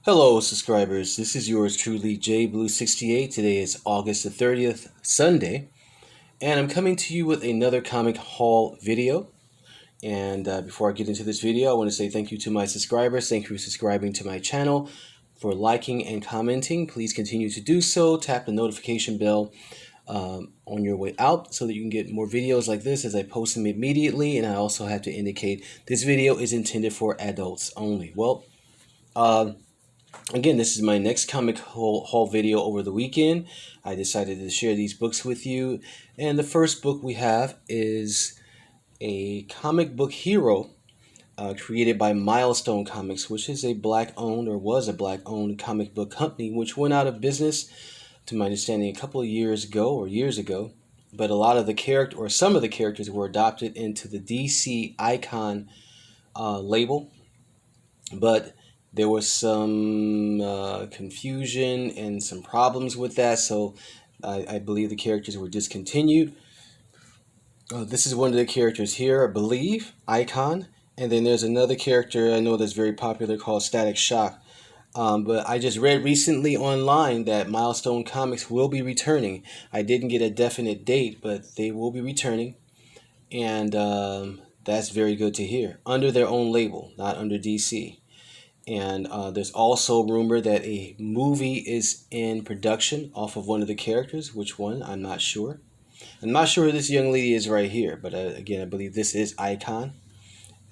Hello, subscribers. This is yours truly, JBlue68. Today is August the 30th, Sunday, and I'm coming to you with another comic haul video. And before I get into this video, I want to say thank you to my subscribers. Thank you for subscribing to my channel, for liking and commenting. Please continue to do so. Tap the notification bell on your way out so that you can get more videos like this as I post them immediately. And I also have to indicate this video is intended for adults only. Well, again, this is my next comic haul video over the weekend. I decided to share these books with you. And the first book we have is a comic book hero created by Milestone Comics, which is a black-owned or was a black-owned comic book company, which went out of business, to my understanding, a couple of years ago or years ago. But a lot of the character or some of the characters were adopted into the DC Icon label. But there was some confusion and some problems with that, so I believe the characters were discontinued. This is one of the characters here, I believe, Icon. And then there's another character I know that's very popular called Static Shock. But I just read recently online that Milestone Comics will be returning. I didn't get a definite date, but they will be returning. And that's very good to hear. Under their own label, not under DC. And there's also rumor that a movie is in production off of one of the characters. Which one? I'm not sure. I'm not sure who this young lady is right here, but again, I believe this is Icon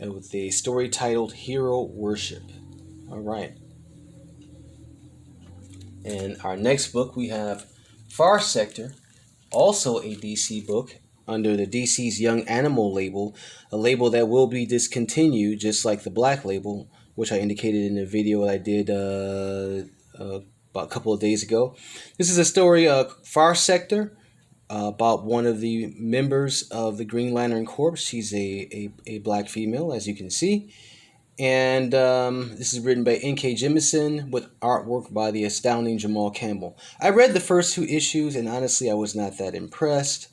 with a story titled Hero Worship. All right. And our next book, we have Far Sector, also a DC book under the DC's Young Animal label, a label that will be discontinued just like the Black label, which I indicated in the video I did about a couple of days ago. This is a story of Far Sector, about one of the members of the Green Lantern Corps. She's a black female, as you can see. And this is written by N.K. Jemisin with artwork by the astounding Jamal Campbell. I read the first two issues, and honestly, I was not that impressed.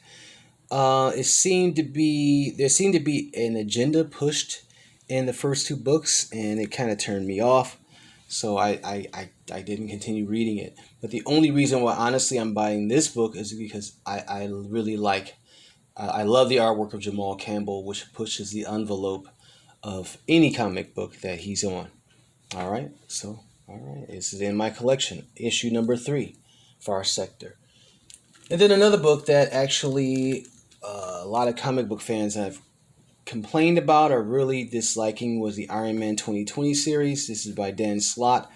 There seemed to be an agenda pushed in the first two books, and it kind of turned me off. So I didn't continue reading it. But the only reason why, honestly, I'm buying this book is because I really like, I love the artwork of Jamal Campbell, which pushes the envelope of any comic book that he's on. All right, this is in my collection, issue number 3, Far Sector. And then another book that actually a lot of comic book fans have complained about or really disliking was the Iron Man 2020 series. This is by Dan Slott.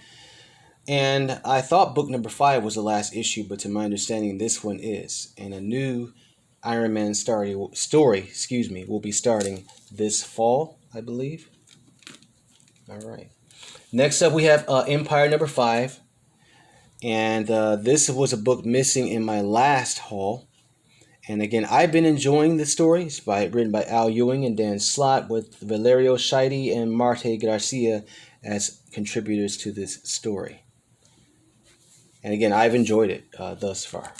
And I thought book number 5 was the last issue, but to my understanding, this one is. And a new Iron Man story, will be starting this fall, I believe. All right. Next up, we have Empire number 5. And this was a book missing in my last haul. And again, I've been enjoying the story. It's written by Al Ewing and Dan Slott, with Valerio Scheide and Marte Garcia as contributors to this story. And again, I've enjoyed it thus far.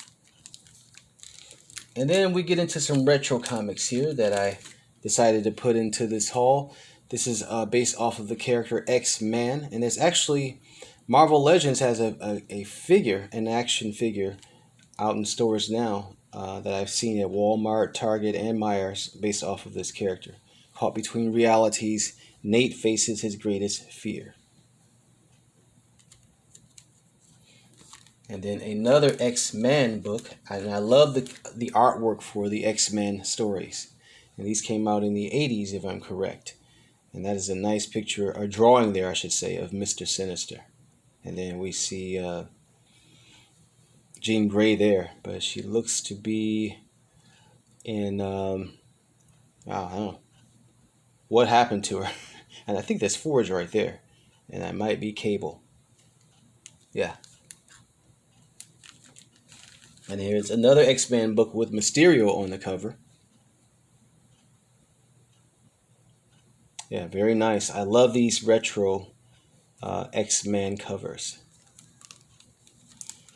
And then we get into some retro comics here that I decided to put into this haul. This is based off of the character X-Man. And there's actually, Marvel Legends has a figure, an action figure, out in stores now. That I've seen at Walmart, Target, and Myers based off of this character. Caught between realities, Nate faces his greatest fear. And then another X-Men book, and I love the artwork for the X-Men stories. And these came out in the 80s, if I'm correct. And that is a nice picture, or drawing there, I should say, of Mr. Sinister. And then we see Jean Grey there, but she looks to be in, I don't know what happened to her. And I think that's Forge right there, and that might be Cable. Yeah. And here's another X-Men book with Mysterio on the cover. Yeah, very nice. I love these retro X-Men covers.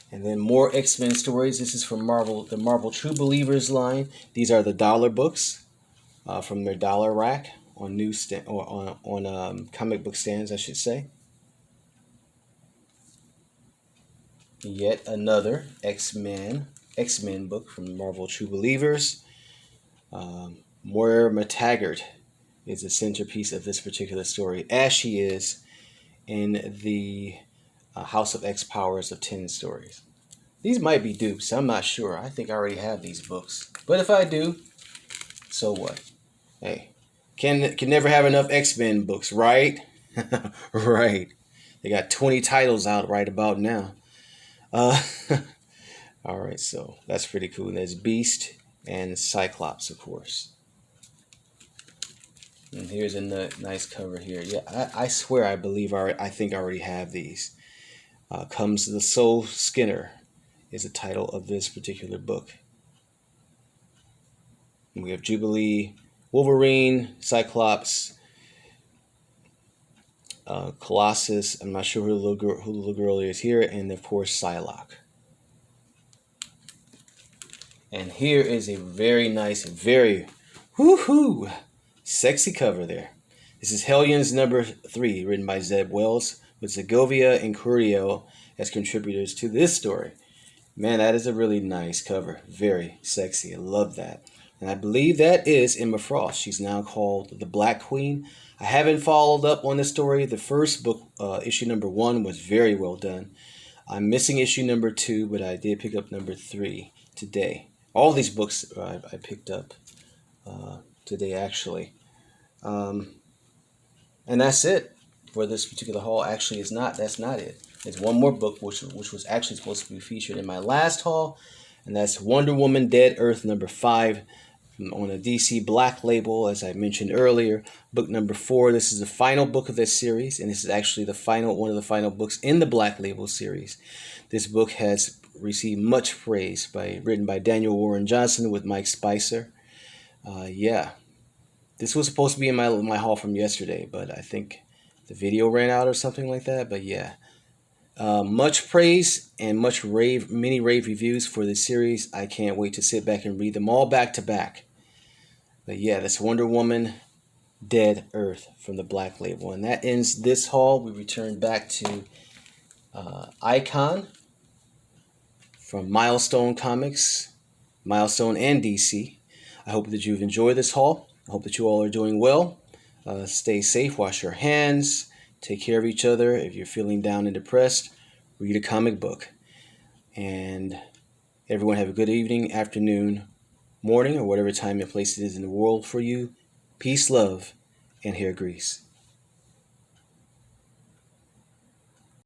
And then more X-Men stories. This is from Marvel, the Marvel True Believers line. These are the dollar books from their dollar rack on comic book stands, I should say. Yet another X-Men book from Marvel True Believers. Moira McTaggart is the centerpiece of this particular story, as she is in the House of X Powers of 10 stories. These might be dupes. I'm not sure. I think I already have these books. But if I do, so what? Hey, can never have enough X-Men books, right? Right. They got 20 titles out right about now. Uh, all right, so that's pretty cool. And there's Beast and Cyclops, of course. And here's a nice cover here. Yeah, I swear I think I already have these. Comes the Soul Skinner is the title of this particular book. And we have Jubilee, Wolverine, Cyclops, Colossus. I'm not sure who the little girl is here, and of course Psylocke. And here is a very nice, very woohoo sexy cover there. This is Hellions number 3, written by Zeb Wells, with Segovia and Curiel as contributors to this story. Man, that is a really nice cover. Very sexy. I love that. And I believe that is Emma Frost. She's now called the Black Queen. I haven't followed up on the story. The first book, issue number 1, was very well done. I'm missing issue number 2, but I did pick up number 3 today. All these books I picked up today, actually. And that's it for this particular haul. Actually, that's not it. There's one more book which was actually supposed to be featured in my last haul, and that's Wonder Woman Dead Earth number 5 on a DC Black label, as I mentioned earlier. Book number 4. This is the final book of this series, and this is actually one of the final books in the Black Label series. This book has received much praise, written by Daniel Warren Johnson with Mike Spicer. Yeah, this was supposed to be in my haul from yesterday, but I think the video ran out or something like that. But yeah, much praise and many rave reviews for this series. I can't wait to sit back and read them all back to back. But yeah, that's Wonder Woman Dead Earth from the Black Label. And that ends this haul. We return back to Icon from Milestone Comics, Milestone and DC. I hope that you've enjoyed this haul. I hope that you all are doing well. Stay safe, wash your hands, take care of each other. If you're feeling down and depressed, read a comic book. And everyone have a good evening, afternoon, morning, or whatever time and place it is in the world for you. Peace, love, and hair grease.